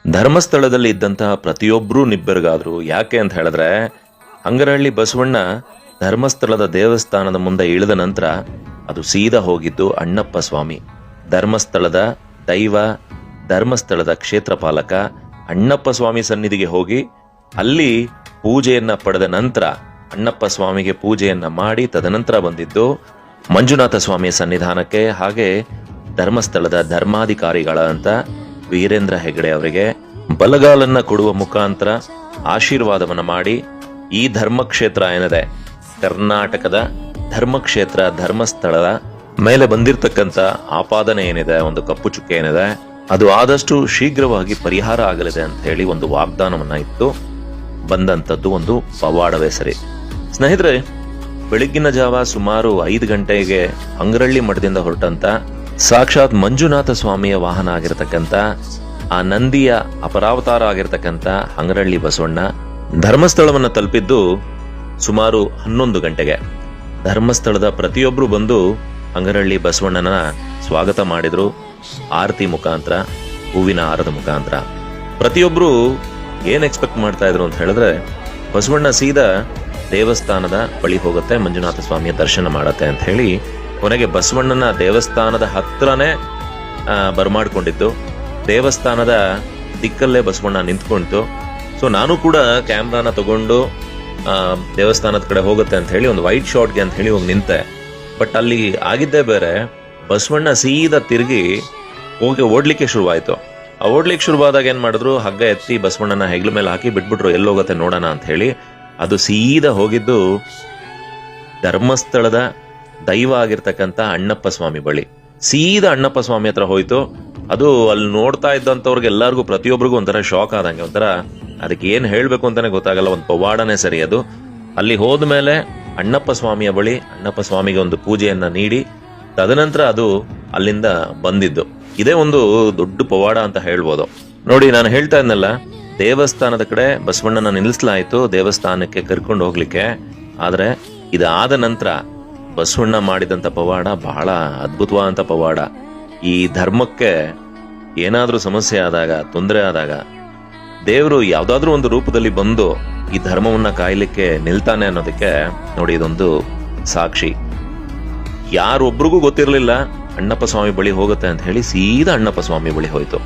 ಧರ್ಮಸ್ಥಳದಲ್ಲಿ ಇದ್ದಂತಹ ಪ್ರತಿಯೊಬ್ಬರೂ ನಿಬ್ಬೆರಗಾದ್ರು. ಯಾಕೆ ಅಂತ ಹೇಳಿದ್ರೆ, ಹಂಗರಹಳ್ಳಿ ಬಸವಣ್ಣ ಧರ್ಮಸ್ಥಳದ ದೇವಸ್ಥಾನದ ಮುಂದೆ ಇಳಿದ ನಂತರ ಅದು ಸೀದಾ ಹೋಗಿದ್ದು ಅಣ್ಣಪ್ಪ ಸ್ವಾಮಿ, ಧರ್ಮಸ್ಥಳದ ದೈವ, ಧರ್ಮಸ್ಥಳದ ಕ್ಷೇತ್ರಪಾಲಕ ಅಣ್ಣಪ್ಪ ಸ್ವಾಮಿ ಸನ್ನಿಧಿಗೆ ಹೋಗಿ ಅಲ್ಲಿ ಪೂಜೆಯನ್ನ ಪಡೆದ ನಂತರ ಅಣ್ಣಪ್ಪ ಸ್ವಾಮಿಗೆ ಪೂಜೆಯನ್ನ ಮಾಡಿ ತದನಂತರ ಬಂದಿದ್ದು ಮಂಜುನಾಥ ಸ್ವಾಮಿಯ ಸನ್ನಿಧಾನಕ್ಕೆ. ಹಾಗೆ ಧರ್ಮಸ್ಥಳದ ಧರ್ಮಾಧಿಕಾರಿಗಳಂತ ವೀರೇಂದ್ರ ಹೆಗಡೆ ಅವರಿಗೆ ಬಲಗಾಲನ್ನ ಕೊಡುವ ಮುಖಾಂತರ ಆಶೀರ್ವಾದವನ್ನ ಮಾಡಿ ಈ ಧರ್ಮಕ್ಷೇತ್ರ ಏನಿದೆ, ಕರ್ನಾಟಕದ ಧರ್ಮಕ್ಷೇತ್ರ ಧರ್ಮಸ್ಥಳದ ಮೇಲೆ ಬಂದಿರತಕ್ಕಂತ ಆಪಾದನೆ ಏನಿದೆ, ಒಂದು ಕಪ್ಪು ಚುಕ್ಕೆ ಏನಿದೆ, ಅದು ಆದಷ್ಟು ಶೀಘ್ರವಾಗಿ ಪರಿಹಾರ ಆಗಲಿದೆ ಅಂತ ಹೇಳಿ ಒಂದು ವಾಗ್ದಾನವನ್ನ ಇತ್ತು ಬಂದಂತದ್ದು ಒಂದು ಪವಾಡವೇ ಸರಿ. ಸ್ನೇಹಿತರೆ, ಬೆಳಗ್ಗಿನ ಜಾವ ಸುಮಾರು 5 ಗಂಟೆಗೆ ಹಂಗರಹಳ್ಳಿ ಮಠದಿಂದ ಹೊರಟಂತ ಸಾಕ್ಷಾತ್ ಮಂಜುನಾಥ ಸ್ವಾಮಿಯ ವಾಹನ ಆಗಿರತಕ್ಕಂತ ಆ ನಂದಿಯ ಅಪರಾವತಾರ ಆಗಿರತಕ್ಕಂತ ಹಂಗರಹಳ್ಳಿ ಬಸವಣ್ಣ ಧರ್ಮಸ್ಥಳವನ್ನ ತಲುಪಿದ್ದು ಸುಮಾರು 11 ಗಂಟೆಗೆ. ಧರ್ಮಸ್ಥಳದ ಪ್ರತಿಯೊಬ್ರು ಬಂದು ಹಂಗರಹಳ್ಳಿ ಬಸವಣ್ಣನ ಸ್ವಾಗತ ಮಾಡಿದ್ರು, ಆರತಿ ಮುಖಾಂತರ, ಹೂವಿನ ಹಾರದ ಮುಖಾಂತರ. ಪ್ರತಿಯೊಬ್ರು ಏನ್ ಎಕ್ಸ್ಪೆಕ್ಟ್ ಮಾಡ್ತಾ ಇದ್ರು ಅಂತ ಹೇಳಿದ್ರೆ, ಬಸವಣ್ಣ ಸೀದಾ ದೇವಸ್ಥಾನದ ಬಳಿ ಹೋಗುತ್ತೆ, ಮಂಜುನಾಥ ಸ್ವಾಮಿಯ ದರ್ಶನ ಮಾಡತ್ತೆ ಅಂತ ಹೇಳಿ. ಕೊನೆಗೆ ಬಸವಣ್ಣನ ದೇವಸ್ಥಾನದ ಹತ್ರನೇ ಬರ್ಮಾಡ್ಕೊಂಡಿದ್ದು, ದೇವಸ್ಥಾನದ ದಿಕ್ಕಲ್ಲೇ ಬಸವಣ್ಣ ನಿಂತ್ಕೊಂಡಿತು. ಸೊ ನಾನು ಕೂಡ ಕ್ಯಾಮ್ರಾನ ತಗೊಂಡು ದೇವಸ್ಥಾನದ ಕಡೆ ಹೋಗುತ್ತೆ ಅಂತ ಹೇಳಿ ಒಂದು ವೈಟ್ ಶಾಟ್ಗೆ ಅಂತ ಹೇಳಿ ಹೋಗಿ ನಿಂತೆ. ಬಟ್ ಅಲ್ಲಿ ಆಗಿದ್ದೇ ಬೇರೆ, ಬಸವಣ್ಣ ಸೀದಾ ತಿರುಗಿ ಹೋಗಿ ಓಡ್ಲಿಕ್ಕೆ ಶುರುವಾಯ್ತು. ಆ ಓಡ್ಲಿಕ್ಕೆ ಶುರುವಾದಾಗ ಏನ್ ಮಾಡಿದ್ರು, ಹಗ್ಗ ಎತ್ತಿ ಬಸವಣ್ಣನ ಹೆಗ್ಲ ಮೇಲೆ ಹಾಕಿ ಬಿಟ್ಬಿಟ್ರು, ಎಲ್ಲೋಗತ್ತೆ ನೋಡೋಣ ಅಂತ ಹೇಳಿ. ಅದು ಸೀದಾ ಹೋಗಿದ್ದು ಧರ್ಮಸ್ಥಳದ ದೈವ ಆಗಿರ್ತಕ್ಕಂಥ ಅಣ್ಣಪ್ಪ ಸ್ವಾಮಿ ಬಳಿ. ಸೀದಾ ಅಣ್ಣಪ್ಪ ಸ್ವಾಮಿ ಹತ್ರ ಹೋಯ್ತು. ಅದು ಅಲ್ಲಿ ನೋಡ್ತಾ ಇದ್ದಂಥವ್ರಿಗೆ ಎಲ್ಲರಿಗೂ ಪ್ರತಿಯೊಬ್ಬರಿಗೂ ಒಂಥರ ಶಾಕ್ ಆದಂಗೆ, ಒಂಥರ ಅದಕ್ಕೆ ಏನ್ ಹೇಳ್ಬೇಕು ಅಂತಾನೆ ಗೊತ್ತಾಗಲ್ಲ, ಒಂದು ಪವಾಡನೆ ಸರಿ ಅದು. ಅಲ್ಲಿ ಹೋದ್ಮೇಲೆ ಅಣ್ಣಪ್ಪ ಸ್ವಾಮಿಯ ಬಳಿ ಅಣ್ಣಪ್ಪ ಸ್ವಾಮಿಗೆ ಒಂದು ಪೂಜೆಯನ್ನ ನೀಡಿ ತದನಂತರ ಅದು ಅಲ್ಲಿಂದ ಬಂದಿದ್ದು. ಇದೇ ಒಂದು ದೊಡ್ಡ ಪವಾಡ ಅಂತ ಹೇಳ್ಬೋದು. ನೋಡಿ, ನಾನು ಹೇಳ್ತಾ ಇದ್ನಲ್ಲ, ದೇವಸ್ಥಾನದ ಕಡೆ ಬಸವಣ್ಣನ ನಿಲ್ಲಿಸಲಾಯ್ತು ದೇವಸ್ಥಾನಕ್ಕೆ ಕರ್ಕೊಂಡು ಹೋಗ್ಲಿಕ್ಕೆ. ಆದ್ರೆ ಇದಾದ ನಂತರ ಬಸವಣ್ಣ ಮಾಡಿದಂತ ಪವಾಡ ಬಹಳ ಅದ್ಭುತವಾದಂತ ಪವಾಡ. ಈ ಧರ್ಮಕ್ಕೆ ಏನಾದ್ರೂ ಸಮಸ್ಯೆ ಆದಾಗ, ತೊಂದರೆ ಆದಾಗ ದೇವರು ಯಾವ್ದಾದ್ರೂ ಒಂದು ರೂಪದಲ್ಲಿ ಬಂದು ಈ ಧರ್ಮವನ್ನ ಕಾಯ್ಲಿಕ್ಕೆ ನಿಲ್ತಾನೆ ಅನ್ನೋದಕ್ಕೆ ನೋಡಿ ಇದೊಂದು ಸಾಕ್ಷಿ. ಯಾರೊಬ್ರಿಗೂ ಗೊತ್ತಿರಲಿಲ್ಲ ಅಣ್ಣಪ್ಪ ಸ್ವಾಮಿ ಬಳಿ ಹೋಗುತ್ತೆ ಅಂತ ಹೇಳಿ, ಸೀದಾ ಅಣ್ಣಪ್ಪ ಸ್ವಾಮಿ ಬಳಿ ಹೋಯ್ತು.